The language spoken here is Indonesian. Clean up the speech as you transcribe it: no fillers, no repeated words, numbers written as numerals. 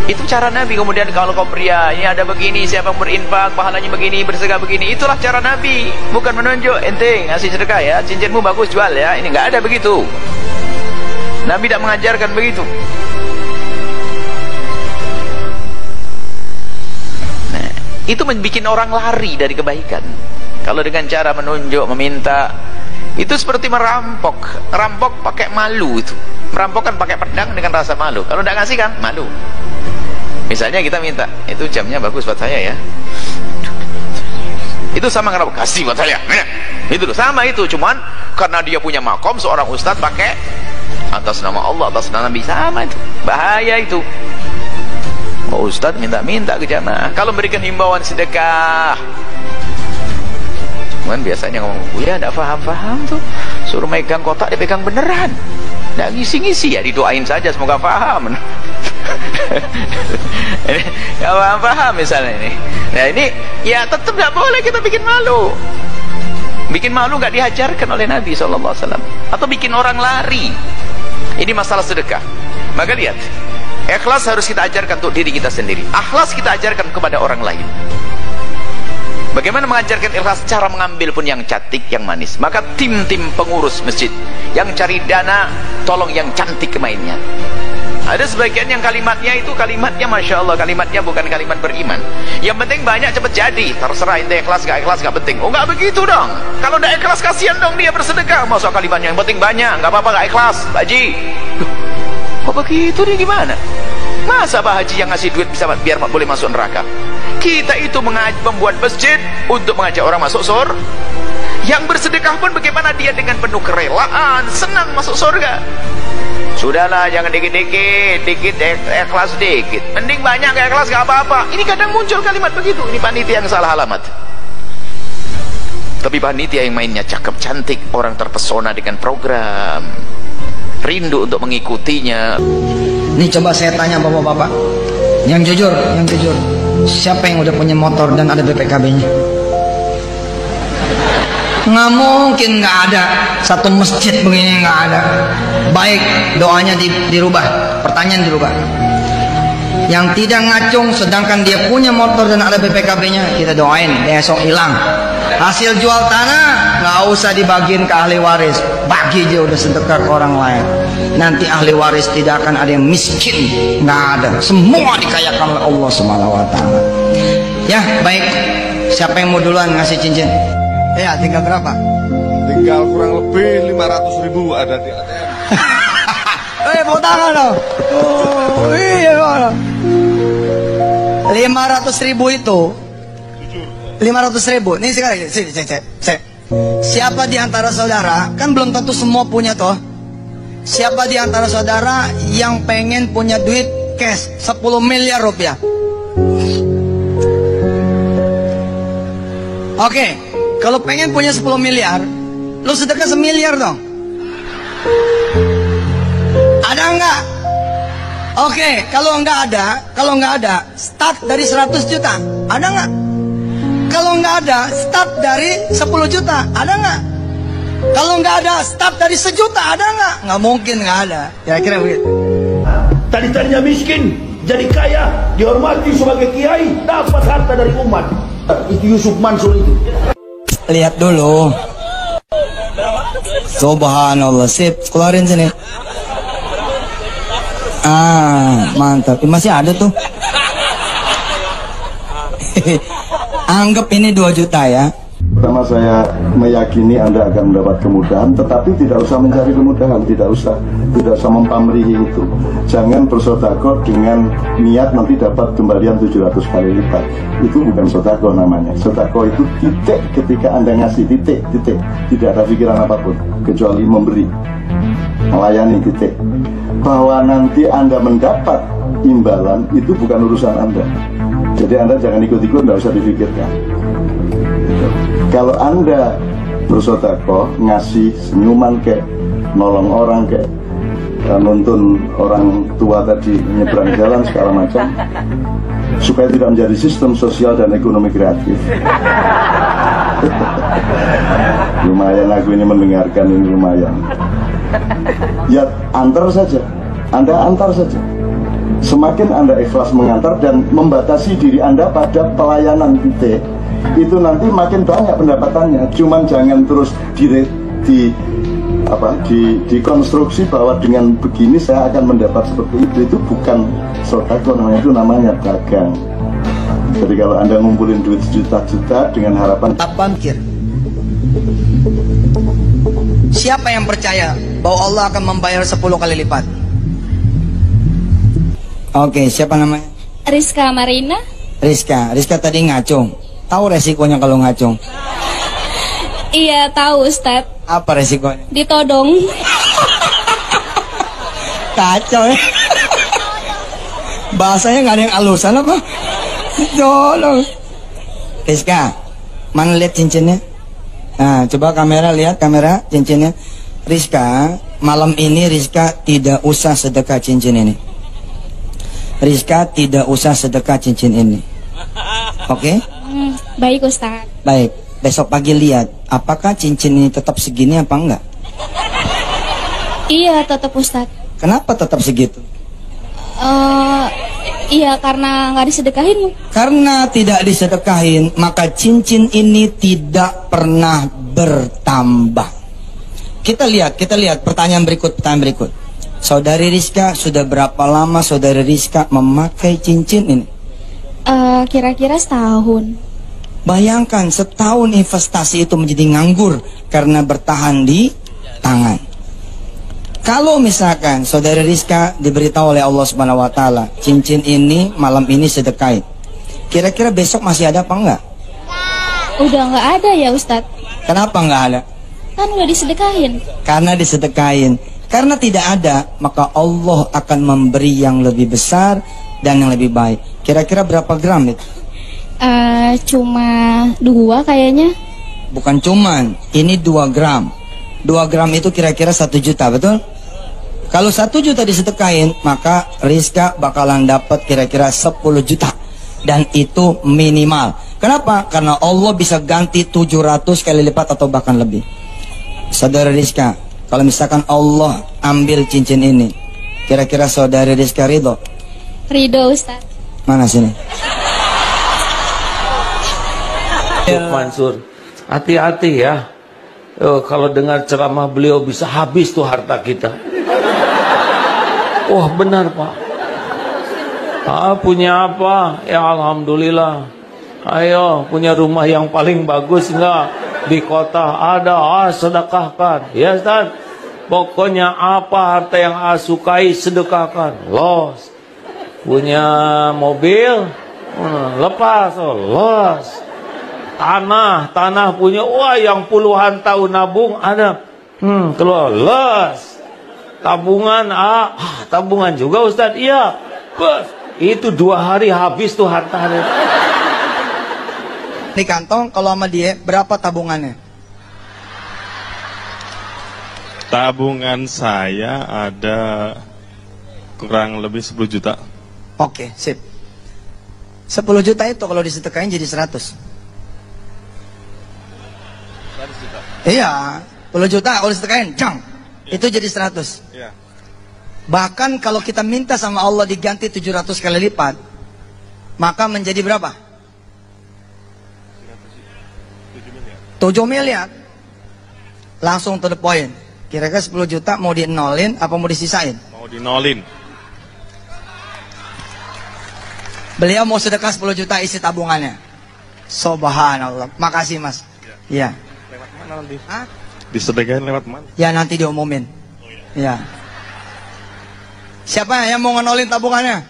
Itu cara Nabi. Kemudian kalau kau pria, ini ada begini, siapa yang berinfak, pahalanya begini, bersedekah begini. Itulah cara Nabi. Bukan menunjuk, ente ngasih sedekah ya, cincinmu bagus jual ya. Ini nggak ada begitu. Nabi tidak mengajarkan begitu. Nah, itu membuat orang lari dari kebaikan. Kalau dengan cara menunjuk, meminta, itu seperti merampok. Rampok pakai malu itu. Merampok kan pakai pedang dengan rasa malu. Kalau tidak ngasih kan malu. Misalnya kita minta, itu jamnya bagus buat saya ya. Itu sama kenapa? Kasih buat saya. Itu sama itu, cuman karena dia punya makom seorang ustadz pakai atas nama Allah, atas nama Nabi, sama itu. Bahaya itu. Oh, ustadz minta-minta ke jamaah. Kalau memberikan himbauan sedekah, cuman biasanya ngomong, ya tidak paham-paham tuh. Suruh megang kotak, dia pegang beneran. Tidak ngisi-ngisi ya, didoain saja semoga paham. Gak paham misalnya ini. Nah ini ya tetap gak boleh kita bikin malu. Bikin malu gak diajarkan oleh Nabi SAW. Atau bikin orang lari. Ini masalah sedekah. Maka lihat, ikhlas harus kita ajarkan untuk diri kita sendiri. Ikhlas kita ajarkan kepada orang lain. Bagaimana mengajarkan ikhlas? Cara mengambil pun yang cantik, yang manis. Maka tim-tim pengurus masjid yang cari dana, tolong yang cantik mainnya. Ada sebagian yang kalimatnya itu kalimatnya Masya Allah, kalimatnya bukan kalimat beriman. Yang penting banyak cepat jadi. Terserah ente ikhlas gak penting. Oh gak begitu dong. Kalau gak ikhlas kasihan dong dia bersedekah. Masuk kalimatnya yang penting banyak, gak apa-apa gak ikhlas Pak Haji. Kok begitu nih gimana? Masa Pak Haji yang ngasih duit bisa biar boleh masuk neraka? Kita itu membuat masjid untuk mengajak orang masuk surga. Yang bersedekah pun bagaimana dia dengan penuh kerelaan, senang masuk surga. Sudahlah, jangan dikit-dikit, ikhlas dikit. Mending banyak gak ikhlas gak apa-apa. Ini kadang muncul kalimat begitu. Ini panitia yang salah alamat. Tapi panitia yang mainnya cakep cantik, orang terpesona dengan program, rindu untuk mengikutinya. Nih coba saya tanya bapak-bapak, yang jujur, siapa yang udah punya motor dan ada BPKB-nya? Nggak mungkin nggak ada. Satu masjid begini nggak ada. Baik, doanya dirubah, pertanyaan dirubah. Yang tidak ngacung sedangkan dia punya motor dan ada BPKB-nya, kita doain besok hilang. Hasil jual tanah nggak usah dibagiin ke ahli waris, bagi aja udah sedekah ke orang lain. Nanti ahli waris tidak akan ada yang miskin, nggak ada. Semua dikayakan oleh Allah Subhanahu wa Ta'ala. Ya baik, siapa yang mau duluan ngasih cincin? Ya, tinggal berapa? Tinggal kurang lebih 500.000 ada di ATM. Bawa tangan dong. Oh, iya. 500.000 itu. 500.000. Nih sekarang sini, cek. Siapa di antara saudara, kan belum tentu semua punya toh. Siapa di antara saudara yang pengen punya duit cash 10 miliar rupiah? Oke. Kalau pengen punya 10 miliar, lu sedekah 1 miliar dong. Ada enggak? Oke, kalau enggak ada, start dari 100 juta. Ada enggak? Kalau enggak ada, start dari 10 juta. Ada enggak? Kalau enggak ada, start dari 1 juta. Ada enggak? Enggak mungkin enggak ada. Kira-kira begitu. Tadinya miskin, jadi kaya, dihormati sebagai kiai, dapat harta dari umat. Itu Yusuf Mansur itu. Lihat dulu. Subhanallah, sip, keluarin sini. Mantap. Masih ada tuh. Anggap ini 2 juta ya. Pertama saya meyakini Anda akan mendapat kemudahan, tetapi tidak usah mencari kemudahan, tidak usah mempamrihi itu. Jangan bersedekah dengan niat nanti dapat kembalian 700 kali lipat. Itu bukan sedekah namanya. Sedekah itu titik ketika Anda ngasih, titik. Tidak ada pikiran apapun kecuali memberi, melayani, titik. Bahwa nanti Anda mendapat imbalan itu bukan urusan Anda. Jadi Anda jangan ikut-ikut, tidak usah dipikirkan. Kalau Anda bersedekah, ngasih senyuman kayak nolong orang kayak nuntun orang tua tadi nyebrang jalan segala macam, supaya tidak menjadi sistem sosial dan ekonomi kreatif. Lumayan aku ini mendengarkan ini lumayan. Ya antar saja, Anda antar saja. Semakin Anda ikhlas mengantar dan membatasi diri Anda pada pelayanan titik, itu nanti makin banyak pendapatannya. Cuman jangan terus dikonstruksi bahwa dengan begini saya akan mendapat seperti itu. Itu bukan sodako namanya, itu namanya dagang. Jadi kalau Anda ngumpulin duit juta-juta dengan harapan Pamkir. Siapa yang percaya bahwa Allah akan membayar 10 kali lipat? Oke, siapa namanya? Rizka Marina. Rizka tadi ngacung. Tahu resikonya kalau ngacung? Iya tahu Ustadz. Apa resikonya? Ditodong. Kacau ya. Bahasanya nggak ada yang alusan apa? Ditodong. Rizka, mana lihat cincinnya? Nah, coba kamera, lihat kamera cincinnya. Rizka, malam ini Rizka tidak usah sedekah cincin ini. Rizka tidak usah sedekah cincin ini. Oke? Baik Ustadz. Baik, besok pagi lihat apakah cincin ini tetap segini apa enggak. Iya tetap Ustadz. Kenapa tetap segitu? Iya karena nggak disedekahin. Karena tidak disedekahin, maka cincin ini tidak pernah bertambah. Kita lihat pertanyaan berikut. Saudari Rizka, sudah berapa lama saudari Rizka memakai cincin ini? Kira-kira setahun. Bayangkan setahun investasi itu menjadi nganggur karena bertahan di tangan. Kalau misalkan saudari Rizka diberitahu oleh Allah Subhanahu wa taala, cincin ini malam ini sedekahin. Kira-kira besok masih ada apa enggak? Udah nggak ada ya Ustadz. Kenapa enggak ada? Kan udah disedekahin. Karena disedekahin. Karena tidak ada, maka Allah akan memberi yang lebih besar dan yang lebih baik. Kira-kira berapa gram itu? Cuma 2 kayaknya. Bukan cuman, ini 2 gram. 2 gram itu kira-kira 1 juta, betul? Kalau 1 juta disedekahin, maka Rizka bakalan dapat kira-kira 10 juta. Dan itu minimal. Kenapa? Karena Allah bisa ganti 700 kali lipat atau bahkan lebih. Saudara Rizka, kalau misalkan Allah ambil cincin ini, kira-kira saudari Rizka ridho? Ridho Ustaz. Mana sini? Mansur, hati-hati ya. Kalau dengar ceramah beliau bisa habis tuh harta kita. Wah benar Pak. Punya apa? Ya Alhamdulillah. Ayo punya rumah yang paling bagus enggak? Di kota ada, sedekahkan. Ya Ustaz, pokoknya apa harta yang sukai sedekahkan. Los. Punya mobil, lepas, los. Tanah punya, wah yang puluhan tahun nabung ada, keluar, los. Tabungan, tabungan juga Ustaz, iya. Bos, itu 2 hari habis tuh harta. Di kantong kalau sama dia berapa tabungannya? Tabungan saya ada kurang lebih 10 juta. Oke, sip. 10 juta itu kalau disedekahin jadi 100. Iya, 10 juta kalau disedekahin, jang. Itu jadi 100. Iya. Bahkan kalau kita minta sama Allah diganti 700 kali lipat, maka menjadi berapa? 7 miliar. Langsung to the point. Kira-kira 10 juta mau di-nolin apa mau disisain? Mau dinolin. Beliau mau sedekah 10 juta isi tabungannya. Subhanallah. Makasih Mas. Iya. Lewat mana nanti? Hah? Disedekahin lewat mana? Ya nanti diumumin. Iya. Siapa yang mau ngenolin tabungannya?